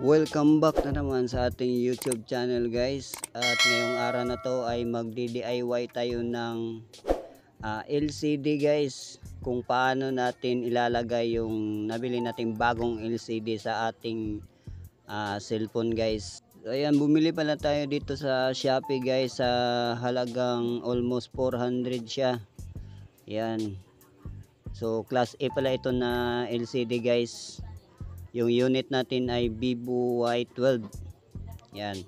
Welcome back na naman sa ating YouTube channel guys. At ngayong araw na to ay magdi-DIY tayo ng LCD guys. Kung paano natin ilalagay yung nabili nating bagong LCD sa ating cellphone guys. Ayan, bumili pala tayo dito sa Shopee guys sa halagang almost 400 siya. Ayan. So class A pala ito na LCD guys. Yung unit natin ay Vivo Y12. Yan.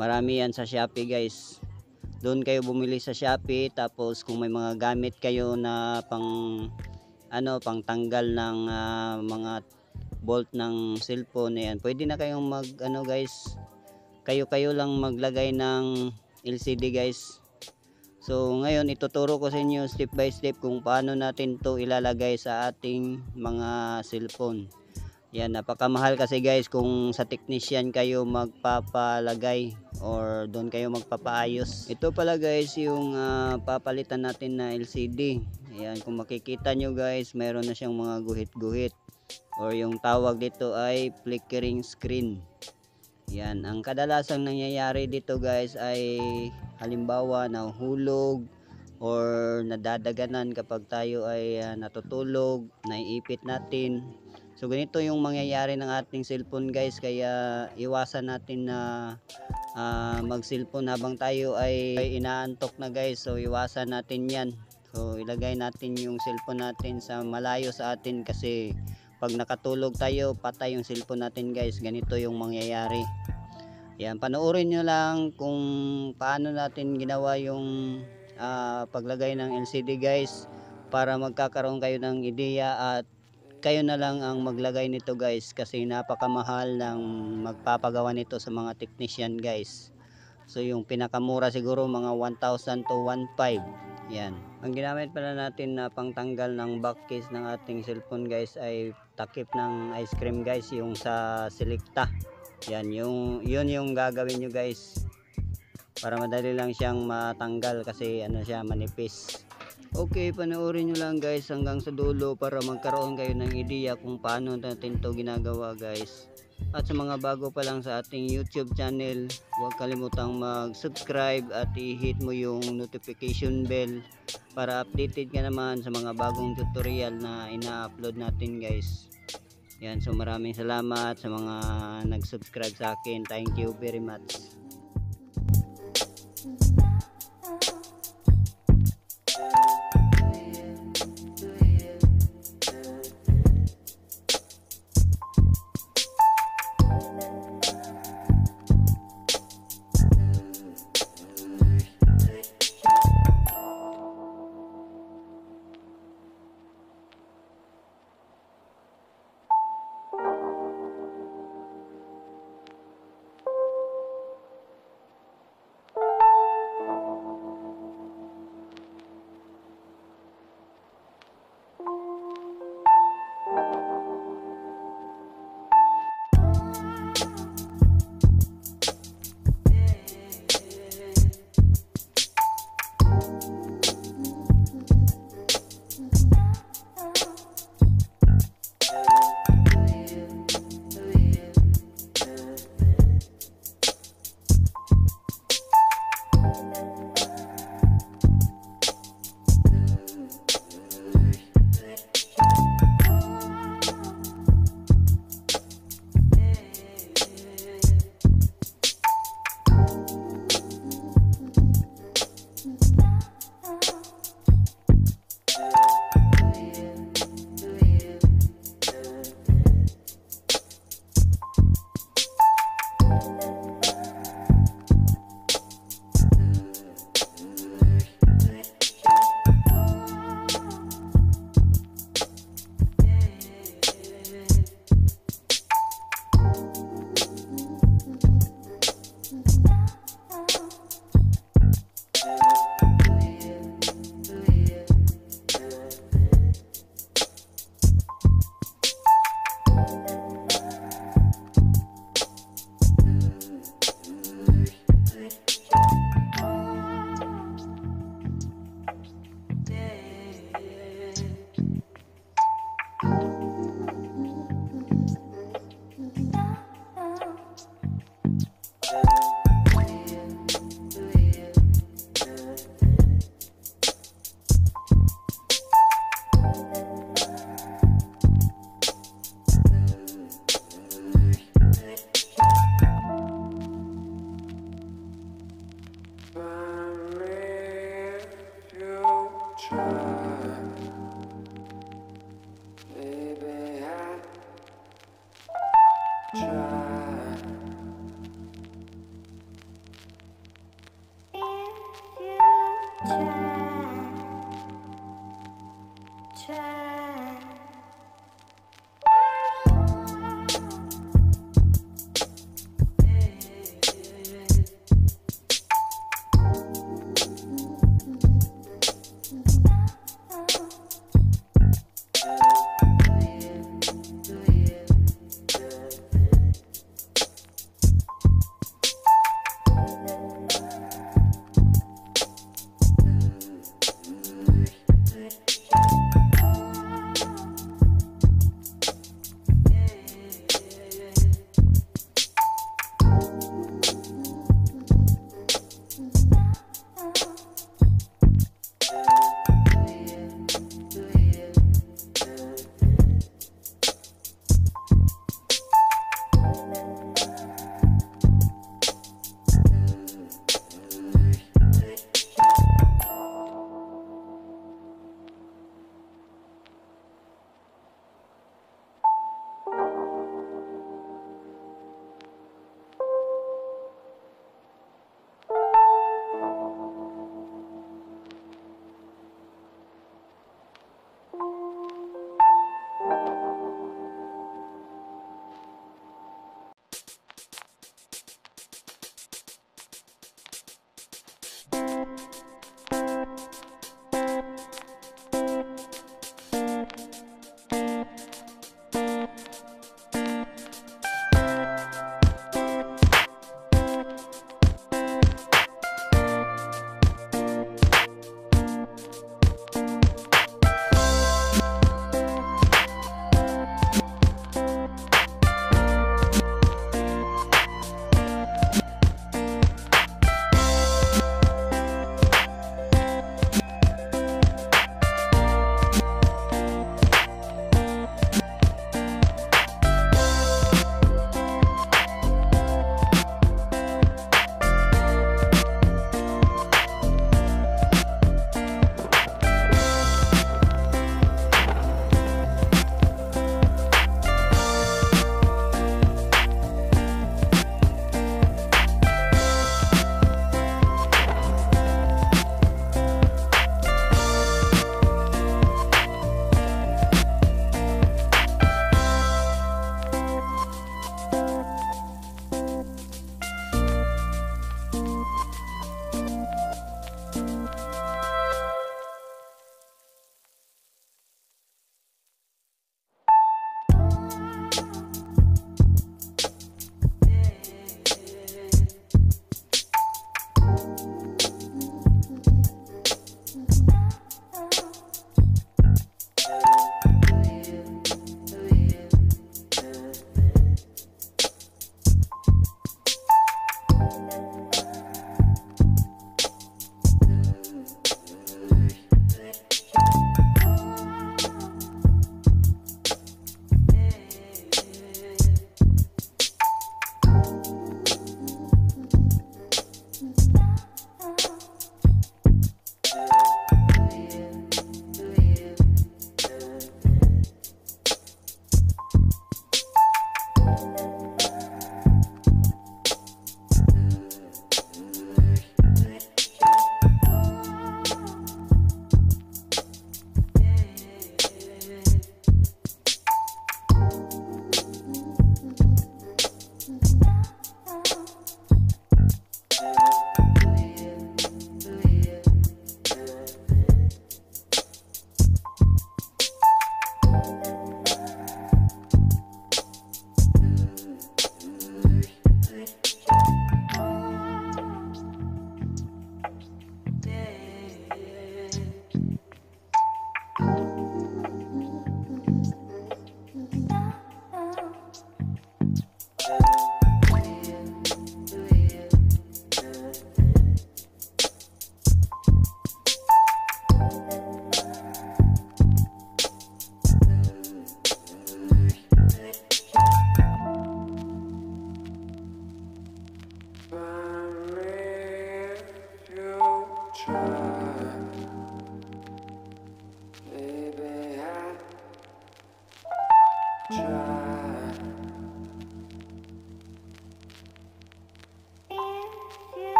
Marami yan sa Shopee guys. Doon kayo bumili sa Shopee, tapos kung may mga gamit kayo na pang tanggal ng mga bolt ng cellphone, yan. Pwede na kayong guys. Kayo lang maglagay ng LCD guys. So ngayon ituturo ko sa inyo step by step kung paano natin to ilalagay sa ating mga cellphone. Yan, napakamahal kasi guys kung sa technician kayo magpapalagay or doon kayo magpapaayos. Ito pala guys yung papalitan natin na LCD. Ayan, kung makikita nyo guys, mayroon na siyang mga guhit-guhit or yung tawag dito ay flickering screen. Yan, ang kadalasang nangyayari dito guys ay halimbawa nahuhulog or nadadaganan kapag tayo ay natutulog, naiipit natin. So ganito yung mangyayari ng ating cellphone guys, kaya iwasan natin na mag-cellphone habang tayo ay inaantok na guys. So iwasan natin yan. So ilagay natin yung cellphone natin sa malayo sa atin, kasi pag nakatulog tayo patay yung cellphone natin guys. Ganito yung mangyayari. Yan, panoorin nyo lang kung paano natin ginawa yung paglagay ng LCD guys, para magkakaroon kayo ng ideya at kayo na lang ang maglagay nito guys, kasi napakamahal ng magpapagawa nito sa mga technician guys. So yung pinakamura siguro mga 1,000 to 1,500. Yan. Ang ginamit pala natin na pangtanggal ng back case ng ating cellphone guys ay takip ng ice cream guys, yung sa Selecta. Yan, yun yung gagawin nyo guys, para madali lang siyang matanggal kasi siya, manipis. Okay, panoorin nyo lang guys hanggang sa dulo para magkaroon kayo ng ideya kung paano natin to ginagawa guys. At sa mga bago pa lang sa ating YouTube channel, huwag kalimutang mag-subscribe at i-hit mo yung notification bell para updated ka naman sa mga bagong tutorial na ina-upload natin guys. Yan, so maraming salamat sa mga nag-subscribe sa akin. Thank you very much.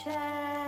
check.